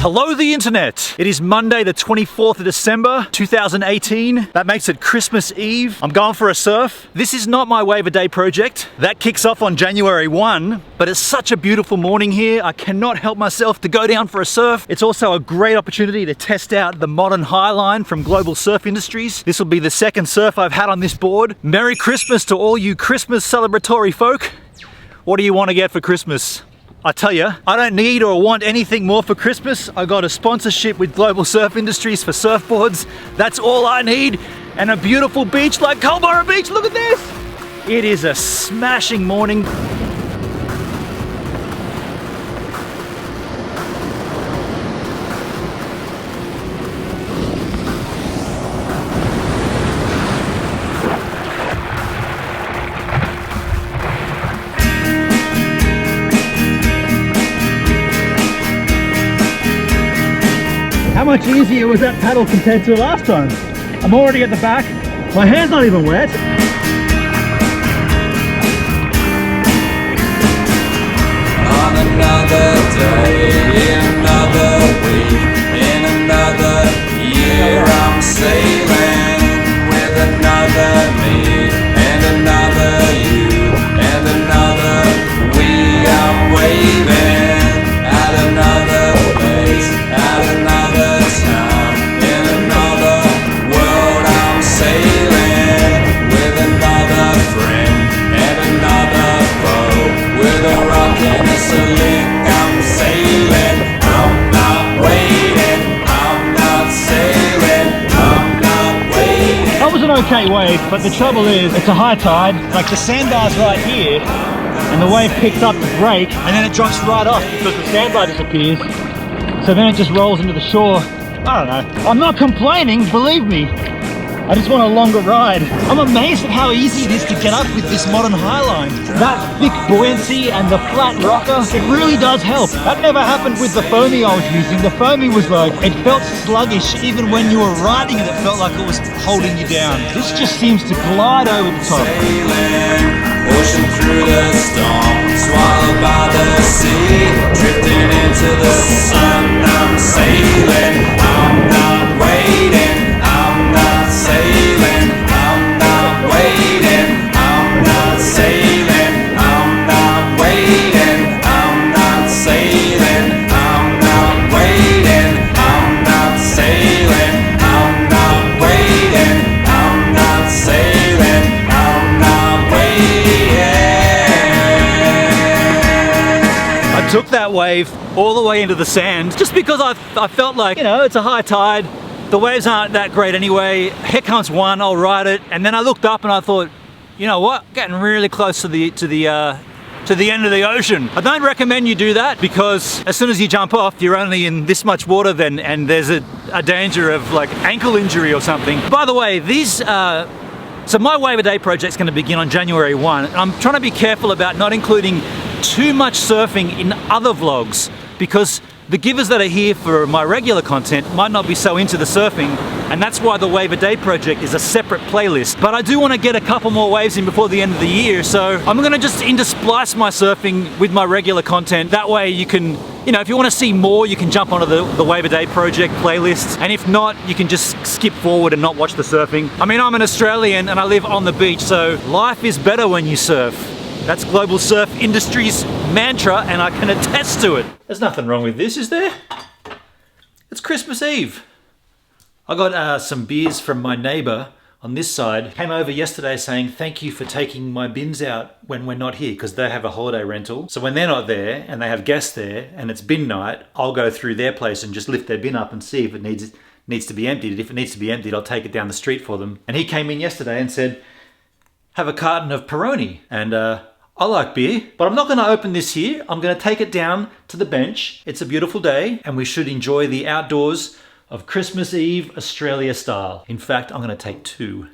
Hello the internet! It is Monday the 24th of December 2018. That makes it Christmas Eve. I'm going for a surf. This is not my wave a day project. That kicks off on January 1, but it's such a beautiful morning here. I cannot help myself to go down for a surf. It's also a great opportunity to test out the modern Highline from Global Surf Industries. This will be the second surf I've had on this board. Merry Christmas to all you Christmas celebratory folk. What do you want to get for Christmas? I tell you, I don't need or want anything more for Christmas. I got a sponsorship with Global Surf Industries for surfboards. That's all I need. And a beautiful beach like Culburra Beach. Look at this. It is a smashing morning. How much easier was that paddle compared to last time? I'm already at the back. My hair's not even wet. On another day, in another week, in another year, I'm sailing with another me, and another you, and another we. I'm waving at another place, at another town, in another world. I'm sailing with another friend and another foe, with a rock and a sling. I'm sailing, I'm not waiting, I'm not sailing, I'm not waiting. That was an okay wave, but the trouble is, it's a high tide. Like the sandbar's right here, and the wave picks up the break, and then it drops right off because the sandbar disappears. So then it just rolls into the shore. I don't know. I'm not complaining, believe me. I just want a longer ride. I'm amazed at how easy it is to get up with this modern Highline. That thick buoyancy and the flat rocker, it really does help. That never happened with the foamy I was using. The foamy was like, it felt sluggish even when you were riding it. It felt like it was holding you down. This just seems to glide over the top. Sailing, ocean through the storm, swallowed by the sea, drifting into the sun. I'm sailing, I'm not waiting, I'm not sailing, I'm not waiting, I'm not sailing, I'm not waiting, I'm not sailing, I'm not waiting, I'm not sailing, I'm not waiting, I'm not sailing, I'm not waiting. I took that wave all the way into the sand just because I felt like, you know, it's a high tide. The waves aren't that great anyway. Here comes one, I'll ride it. And then I looked up and I thought, you know what? Getting really close to the end of the ocean. I don't recommend you do that because as soon as you jump off, you're only in this much water then, and there's a danger of like ankle injury or something. By the way, so my Wave a Day project's going to begin on January 1. And I'm trying to be careful about not including too much surfing in other vlogs because the givers that are here for my regular content might not be so into the surfing, and that's why the Wave a Day project is a separate playlist. But I do want to get a couple more waves in before the end of the year, so I'm going to just intersplice my surfing with my regular content. That way you can, you know, if you want to see more, you can jump onto the Wave a Day project playlist, and if not, you can just skip forward and not watch the surfing. I mean, I'm an Australian and I live on the beach, so life is better when you surf. That's Global Surf Industries' mantra, and I can attest to it. There's nothing wrong with this, is there? It's Christmas Eve. I got some beers from my neighbour on this side. Came over yesterday saying thank you for taking my bins out when we're not here, because they have a holiday rental. So when they're not there and they have guests there and it's bin night, I'll go through their place and just lift their bin up and see if it needs to be emptied. If it needs to be emptied, I'll take it down the street for them. And he came in yesterday and said, have a carton of Peroni. And I like beer, but I'm not going to open this here. I'm going to take it down to the bench. It's a beautiful day and we should enjoy the outdoors of Christmas Eve, Australia style. In fact, I'm going to take two.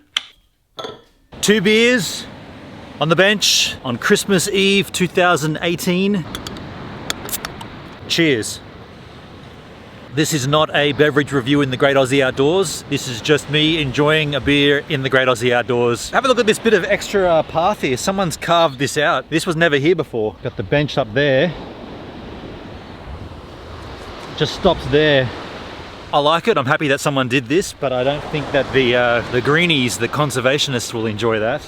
2 beers on the bench on Christmas Eve 2018. Cheers. This is not a beverage review in the Great Aussie Outdoors. This is just me enjoying a beer in the Great Aussie Outdoors. Have a look at this bit of extra path here. Someone's carved this out. This was never here before. Got the bench up there. just stops there. I like it. I'm happy that someone did this, but I don't think that the greenies, the conservationists, will enjoy that.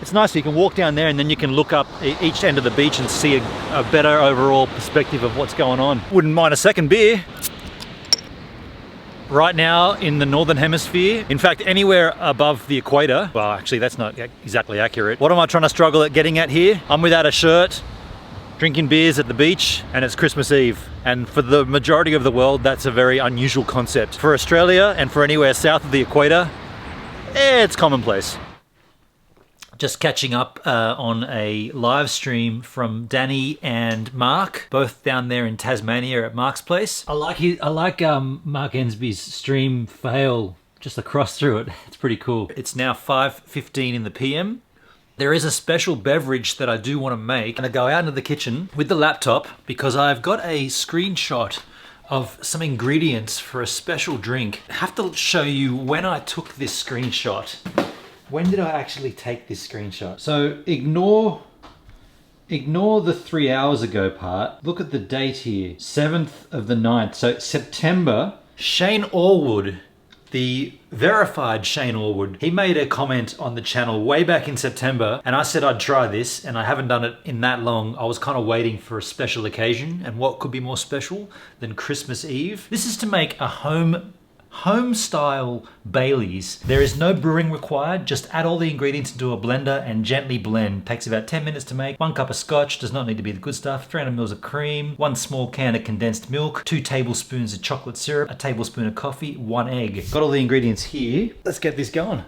It's nice, you can walk down there and then you can look up each end of the beach and see a better overall perspective of what's going on. Wouldn't mind a second beer. Right now in the Northern Hemisphere, in fact anywhere above the equator, well actually that's not exactly accurate. What am I trying to struggle at getting at here? I'm without a shirt, drinking beers at the beach, and it's Christmas Eve. And for the majority of the world, that's a very unusual concept. For Australia and for anywhere south of the equator, it's commonplace. Just catching up on a live stream from Danny and Mark, both down there in Tasmania at Mark's place. I like Mark Ensby's stream fail just across through it. It's pretty cool. It's now 5:15 in the PM. There is a special beverage that I do want to make. I'm gonna go out into the kitchen with the laptop because I've got a screenshot of some ingredients for a special drink. I have to show you when I took this screenshot. When did I actually take this screenshot? So ignore the 3 hours ago part. Look at the date here, 7th of the 9th. So September, Shane Allwood, the verified Shane Allwood, he made a comment on the channel way back in September, and I said I'd try this, and I haven't done it in that long. I was kind of waiting for a special occasion, and what could be more special than Christmas Eve? This is to make a home style Baileys. There is no brewing required, just add all the ingredients into a blender and gently blend. Takes about 10 minutes to make. 1 cup of scotch, does not need to be the good stuff, 300 mils of cream, 1 small can of condensed milk, 2 tablespoons of chocolate syrup, a tablespoon of coffee, 1 egg. Got all the ingredients here. Let's get this going.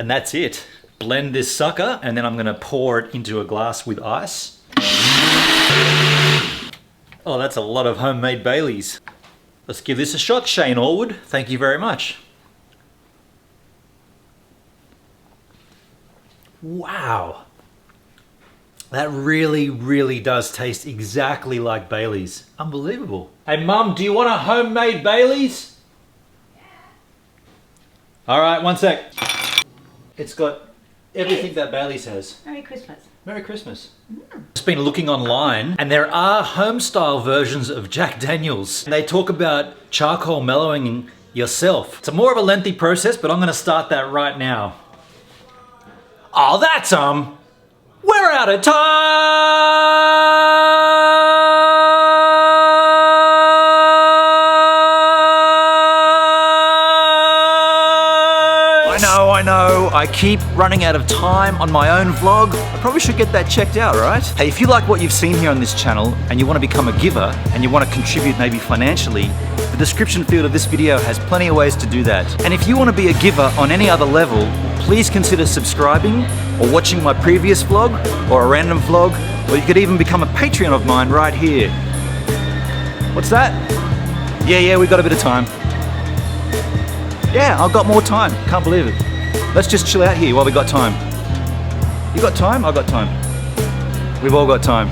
And that's it. Blend this sucker, and then I'm gonna pour it into a glass with ice. Oh, that's a lot of homemade Baileys. Let's give this a shot, Shane Allwood. Thank you very much. Wow. That really, really does taste exactly like Baileys. Unbelievable. Hey Mum, do you want a homemade Baileys? Yeah. All right, 1 sec. It's got everything that Baileys has. Merry Christmas. Merry Christmas. Just been looking online, and there are home-style versions of Jack Daniels. They talk about charcoal mellowing yourself. It's more of a lengthy process, but I'm gonna start that right now. Oh, that's we're out of time! I know, I keep running out of time on my own vlog. I probably should get that checked out, right? Hey, if you like what you've seen here on this channel and you want to become a giver and you want to contribute maybe financially, the description field of this video has plenty of ways to do that. And if you want to be a giver on any other level, please consider subscribing or watching my previous vlog or a random vlog, or you could even become a Patreon of mine right here. What's that? Yeah, we got a bit of time. Yeah, I've got more time. Can't believe it. Let's just chill out here while we got time. You got time? I got time. We've all got time.